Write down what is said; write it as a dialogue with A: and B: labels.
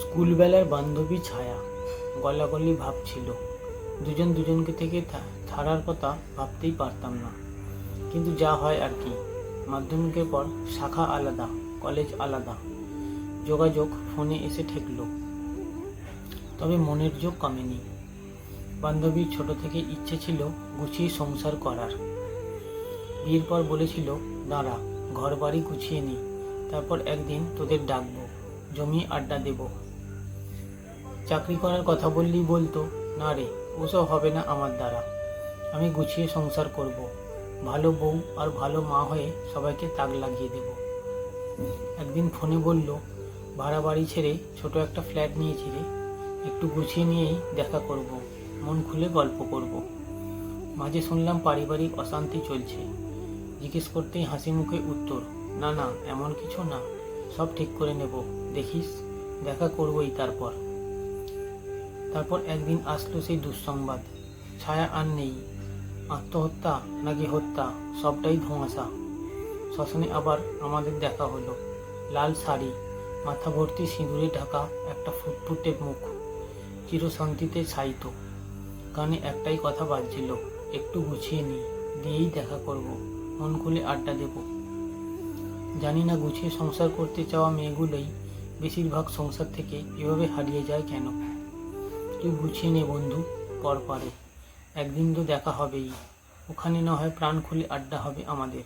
A: স্কুলবেলার বান্ধবী ছায়া গলাগলি ভাব ছিল। দুজন দুজনকে থেকে ছাড়ার কথা ভাবতেই পারতাম না, কিন্তু যা হয় আর কি। মাধ্যমিকের পর শাখা আলাদা, কলেজ আলাদা, যোগাযোগ ফোনে এসে ঠেকলো, তবে মনের জোর কমেনি। বান্ধবীর ছোট থেকে ইচ্ছে ছিল গুছিয়ে সংসার করার। বিয়ের পর বলেছিল, দাঁড়া, ঘর বাড়ি গুছিয়ে নি, তারপর একদিন তোদের ডাকবো, জমিয়ে আড্ডা দেব। চাকরি করার কথা বললেই বলতো, না রে, ওসব হবে না আমার দ্বারা। আমি গুছিয়ে সংসার করব, ভালো বউ আর ভালো মা হয়ে সবাইকে তাক লাগিয়ে দেব। একদিন ফোনে বলল, ভাড়া বাড়ি ছেড়ে ছোট একটা ফ্ল্যাট নিয়েছি রে, একটু গুছিয়ে নিয়েই দেখা করব, মন খুলে গল্প করব। মাঝে শুনলাম পারিবারিক অশান্তি চলছে। জিজ্ঞেস করতেই হাসি মুখে উত্তর, না না, এমন কিছু না, সব ঠিক করে নেব, দেখিস, দেখা করবই। তারপর একদিন আসলো সেই দুঃসংবাদ, ছায়া আর নেই। আত্মহত্যা নাকি হত্যা, সবটাই ধোঁয়াশা। শ্মশানে আবার আমাদের দেখা হলো। লাল শাড়ি, মাথা ভর্তি সিঁদুরে ঢাকা একটা ফুটফুটে মুখ, চিরশান্তিতে শায়িত। কানে একটাই কথা বাজছিল, একটু গুছিয়ে নি, দিয়েই দেখা করব, মন খুলে আড্ডা দেব। জানি না গুছিয়ে সংসার করতে চাওয়া মেয়েগুলোই বেশিরভাগ সংসার থেকে এভাবে হারিয়ে যায় কেন। তুই গুছিয়ে নে বন্ধু, পর পারে একদিন তো দেখা হবেই, ওখানে না হয় প্রাণ খুলে আড্ডা হবে আমাদের।